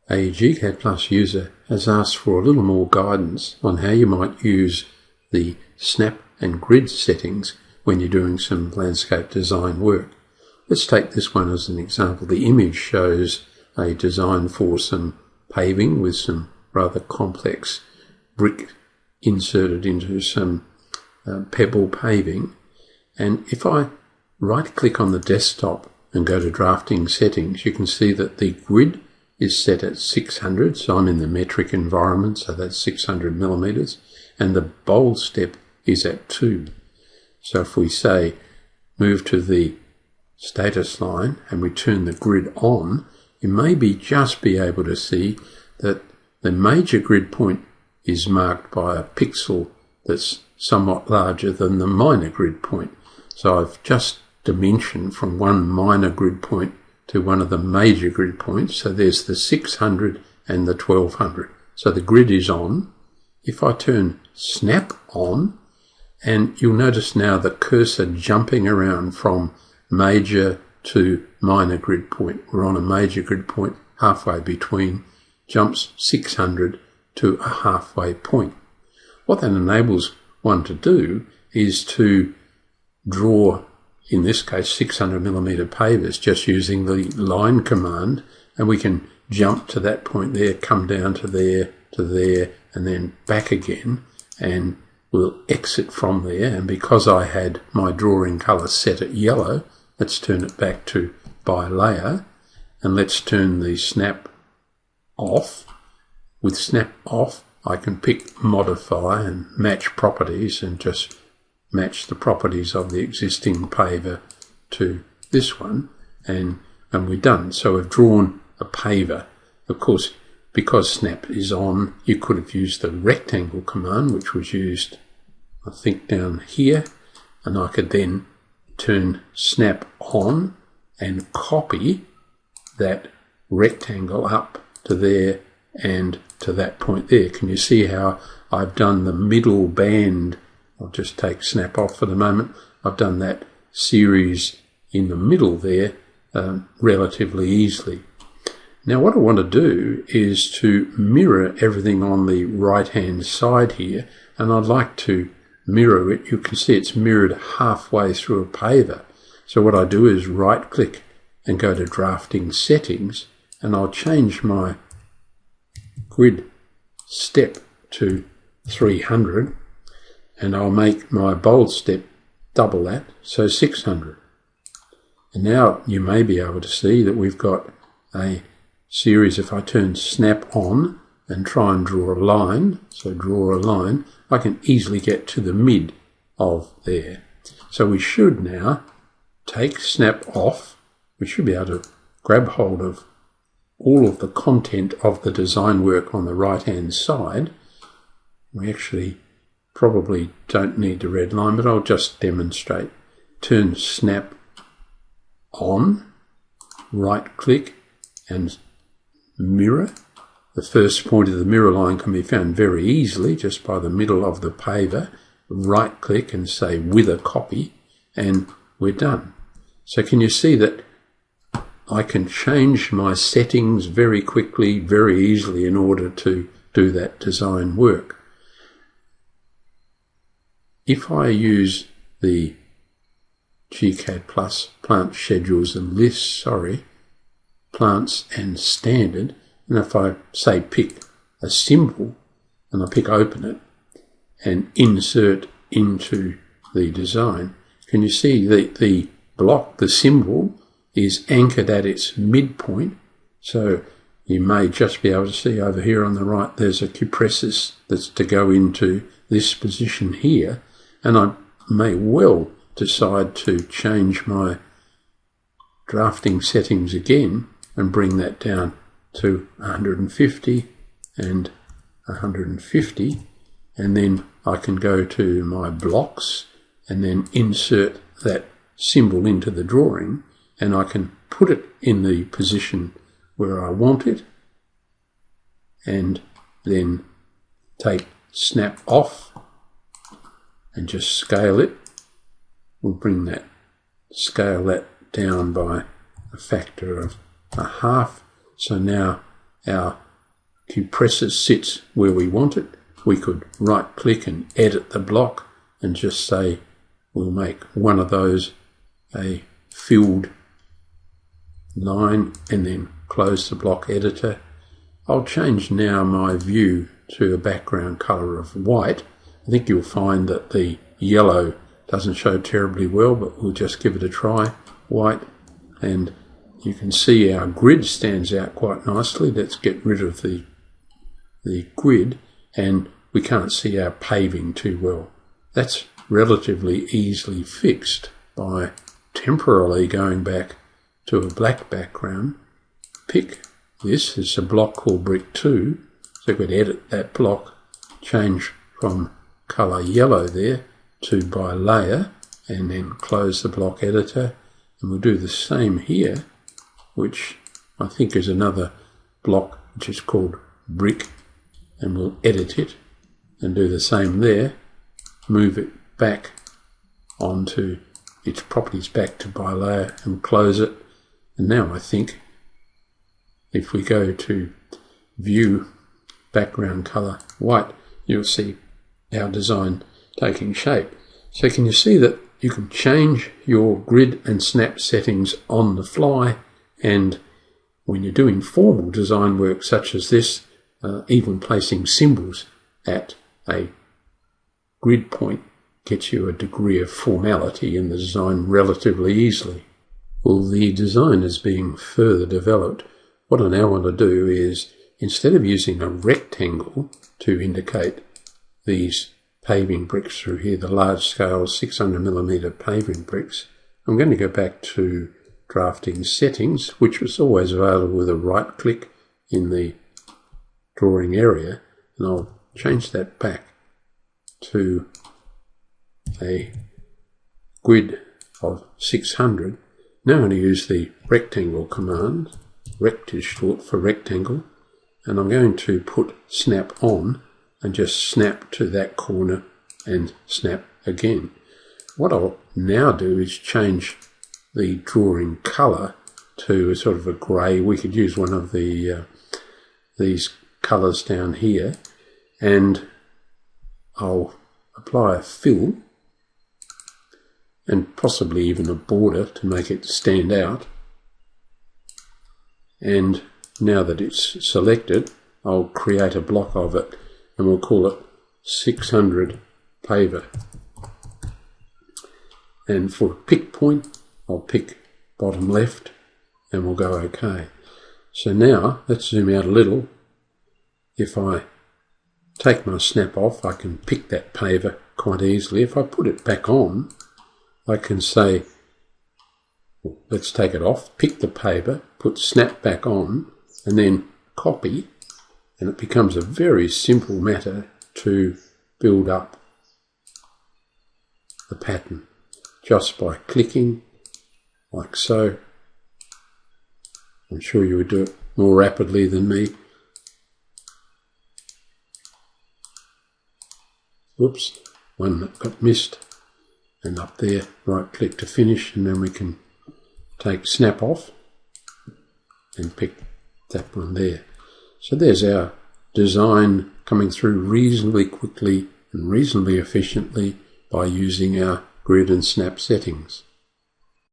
A gCADPlus user has asked for a little more guidance on how you might use the snap and grid settings when you're doing some landscape design work. Let's take this one as an example. The image shows a design for some paving with some rather complex brick inserted into some pebble paving. And if I right click on the desktop and go to drafting settings, you can see that the grid is set at 600, so I'm in the metric environment, so that's 600 millimeters, and the bold step is at 2. So if we say move to the status line and we turn the grid on, you may just be able to see that the major grid point is marked by a pixel that's somewhat larger than the minor grid point. So I've just dimensioned from one minor grid point to one of the major grid points. So there's the 600 and the 1200. So the grid is on. If I turn snap on, and you'll notice now the cursor jumping around from major to minor grid point. We're on a major grid point halfway between, jumps 600 to a halfway point. What that enables one to do is to draw, in this case 600 millimeter pavers, just using the line command, and we can jump to that point there, come down to there, and then back again, and we'll exit from there. And because I had my drawing color set at yellow, let's turn it back to by layer, and let's turn the snap off. With snap off, I can pick modify and match properties and just match the properties of the existing paver to this one, and we're done. So we've drawn a paver. Of course, because snap is on, you could have used the rectangle command, which was used, I think, down here, and I could then turn snap on and copy that rectangle up to there and to that point there. Can you see how I've done the middle band? I'll just take snap off for the moment. I've done that series in the middle there relatively easily. Now what I want to do is to mirror everything on the right hand side here, and I'd like to mirror it. You can see it's mirrored halfway through a paver. So what I do is right click and go to drafting settings, and I'll change my grid step to 300, and I'll make my bold step double that, so 600. And now you may be able to see that we've got a series. If I turn snap on and try and draw a line, so draw a line, I can easily get to the mid of there. So we should now take snap off. We should be able to grab hold of all of the content of the design work on the right hand side. We actually probably don't need the red line, but I'll just demonstrate. Turn snap on, right click and mirror. The first point of the mirror line can be found very easily just by the middle of the paver. Right click and say with a copy, and we're done. So can you see that I can change my settings very quickly, very easily in order to do that design work. If I use the gCADPlus plant schedules and lists, plants and standard, and if I say pick a symbol and I pick open it and insert into the design, can you see the block, the symbol, is anchored at its midpoint? So you may just be able to see over here on the right there's a cupressus that's to go into this position here, and I may well decide to change my drafting settings again and bring that down to 150 and 150, and then I can go to my blocks and then insert that symbol into the drawing, and I can put it in the position where I want it, and then take snap off and just scale it. We'll scale that down by a factor of 1/2. So now our compressor sits where we want it, we could right click and edit the block and just say we'll make one of those a filled line and then close the block editor. I'll change now my view to a background colour of white. I think you'll find that the yellow doesn't show terribly well, but we'll just give it a try. White, and you can see our grid stands out quite nicely. Let's get rid of the grid, and we can't see our paving too well. That's relatively easily fixed by temporarily going back to a black background. Pick this, it's a block called Brick 2, so we could edit that block, change from colour yellow there to by layer, and then close the block editor. And we'll do the same here, which I think is another block which is called Brick, and we'll edit it and do the same there, move it back onto its properties back to by layer and close it. And now I think if we go to view background colour white, you'll see our design taking shape. So can you see that you can change your grid and snap settings on the fly, and when you're doing formal design work such as this, even placing symbols at a grid point gets you a degree of formality in the design relatively easily. Well, the design is being further developed. What I now want to do is, instead of using a rectangle to indicate these paving bricks through here, the large scale 600mm paving bricks, I'm going to go back to drafting settings, which was always available with a right click in the drawing area, and I'll change that back to a grid of 600. Now I'm going to use the rectangle command. Rect is short for rectangle, and I'm going to put snap on and just snap to that corner and snap again. What I'll now do is change the drawing colour to a sort of a grey. We could use one of the these colours down here, and I'll apply a fill and possibly even a border to make it stand out. And now that it's selected, I'll create a block of it, and we'll call it 600 paver. And for a pick point, I'll pick bottom left, and we'll go OK. So now, let's zoom out a little. If I take my snap off, I can pick that paver quite easily. If I put it back on, I can say, well, let's take it off, pick the paver, put snap back on, and then copy, and it becomes a very simple matter to build up the pattern just by clicking like so. I'm sure you would do it more rapidly than me. Whoops, one that got missed. And up there, right click to finish, and then we can take snap off and pick that one there. So there's our design coming through reasonably quickly and reasonably efficiently by using our grid and snap settings.